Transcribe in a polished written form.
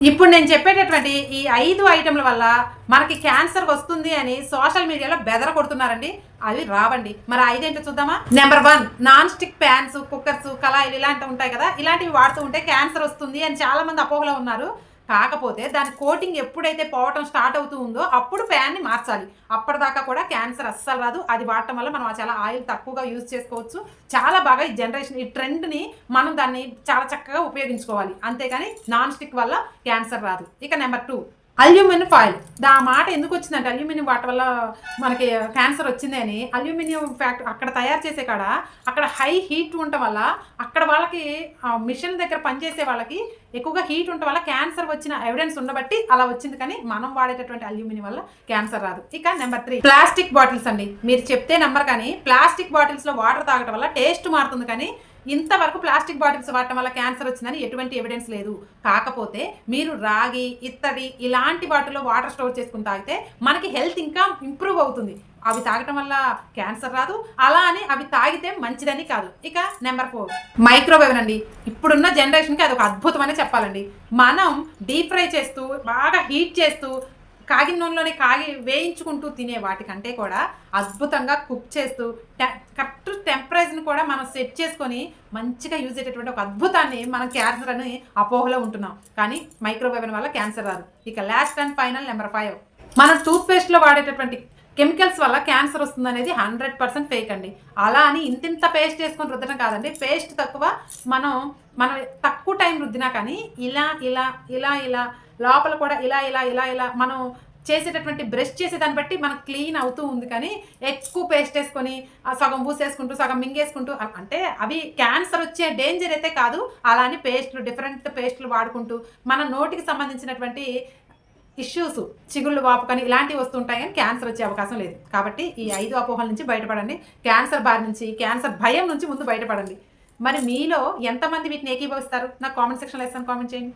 ఇప్పుడు నేను చెప్పేటటువంటి ఈ 5 ఐటెంల వల్ల మనకి క్యాన్సర్ వస్తుంది అని సోషల్ మీడియాలో బెదర కొడుతున్నారండి. అవి రావండి. మరి 5 ఏంటో చూద్దామా? Number 1 non stick pans, cookers, కళాయిలు ఇలాంటివి ఉంటాయి కదా! ఇలాంటివి వాడుతూ ఉంటే క్యాన్సర్ వస్తుంది అని చాలా మంది అపోహలో ఉన్నారు. కాకపోతే దాని కోటింగ్ ఎప్పుడైతే పోవటం స్టార్ట్ అవుతూ ఉందో అప్పుడు ప్యాన్‌ని మార్చాలి. అప్పటిదాకా కూడా క్యాన్సర్ అస్సలు రాదు. అది వాడటం వల్ల మనం చాలా ఆయిల్ తక్కువగా యూజ్ చేసుకోవచ్చు. చాలా బాగా ఈ జనరేషన్ ఈ ట్రెండ్‌ని మనం దాన్ని చాలా చక్కగా ఉపయోగించుకోవాలి. అంతేగాని నాన్ స్టిక్ వల్ల క్యాన్సర్ రాదు. ఇక నెంబర్ 2 అల్యూమినియం ఫాయిల్. ఆ మాట ఎందుకొచ్చిందంటే అల్యూమినియం వాటి వల్ల మనకి క్యాన్సర్ వచ్చింది అని అల్యూమినియం అక్కడ తయారు చేసే కాడ అక్కడ హై హీట్ ఉండటం వల్ల అక్కడ వాళ్ళకి మిషన్ దగ్గర పనిచేసే వాళ్ళకి ఎక్కువగా హీట్ ఉండటం వల్ల క్యాన్సర్ వచ్చిన ఎవిడెన్స్ ఉండబట్టి అలా వచ్చింది. కానీ మనం వాడేటటువంటి అల్యూమినియం వల్ల క్యాన్సర్ రాదు. ఇక నెంబర్ 3 ప్లాస్టిక్ బాటిల్స్ అండి. మీరు చెప్తే నమ్మరు కానీ ప్లాస్టిక్ బాటిల్స్లో వాటర్ తాగటం వల్ల టేస్ట్ మారుతుంది. కానీ ఇంతవరకు ప్లాస్టిక్ బాటిల్స్ వాడటం వల్ల క్యాన్సర్ వచ్చిందని ఎటువంటి ఎవిడెన్స్ లేదు. కాకపోతే మీరు రాగి, ఇత్తడి ఇలాంటి వాటిలో వాటర్ స్టోర్ చేసుకుని తాగితే మనకి హెల్త్ ఇంకా ఇంప్రూవ్ అవుతుంది. అవి తాగటం వల్ల క్యాన్సర్ రాదు. అలా అని అవి తాగితే మంచిదని కాదు. ఇక నెంబర్ 4 మైక్రోవేవ్ అండి. ఇప్పుడున్న జనరేషన్కి అది ఒక అద్భుతమని చెప్పాలండి. మనం డీప్ ఫ్రై చేస్తూ బాగా హీట్ చేస్తూ కాగిన నూనెలోనే వేయించుకుంటూ తినే వాటికంటే కూడా అద్భుతంగా కుక్ చేస్తూ కరెక్ట్ టెంపరేచర్ని కూడా మనం సెట్ చేసుకొని మంచిగా యూజ్ అయ్యేటటువంటి ఒక అద్భుతాన్ని మనం క్యాన్సర్ అని అపోహలో ఉంటున్నాం. కానీ మైక్రోవేవ్ వల్ల క్యాన్సర్ రాదు. ఇక లాస్ట్ అండ్ ఫైనల్ నెంబర్ 5 మనం టూత్పేస్ట్లో వాడేటటువంటి కెమికల్స్ వల్ల క్యాన్సర్ వస్తుంది అనేది 100% ఫేక్ అండి. అలా అని ఇంతింత పేస్ట్ వేసుకొని రుద్దడం కాదండి. పేస్ట్ తక్కువ, మనం తక్కువ టైం రుద్దినా కానీ ఇలా ఇలా ఇలా ఇలా లోపల కూడా ఇలా ఇలా ఇలా ఇలా మనం చేసేటటువంటి బ్రష్ చేసే దాన్ని బట్టి మనకు క్లీన్ అవుతూ ఉంది. కానీ ఎక్కువ పేస్ట్ వేసుకొని సగం పూసేసుకుంటూ సగం మింగేసుకుంటూ అంటే అవి క్యాన్సర్ వచ్చే డేంజర్ అయితే కాదు. అలా అని డిఫరెంట్ పేస్టులు వాడుకుంటూ మన నోటికి సంబంధించినటువంటి ఇష్యూస్ చిగుళ్ళు వాపు కానీ ఇలాంటివి వస్తుంటాయి. కానీ క్యాన్సర్ వచ్చే అవకాశం లేదు. కాబట్టి ఈ 5 అపోహల నుంచి బయటపడండి. క్యాన్సర్ బారి నుంచి, క్యాన్సర్ భయం నుంచి ముందు బయటపడండి. మరి మీలో ఎంతమంది వీటిని ఏకీభవిస్తారు? నాకు కామెంట్ సెక్షన్లో ఇస్తాను, కామెంట్ చేయండి.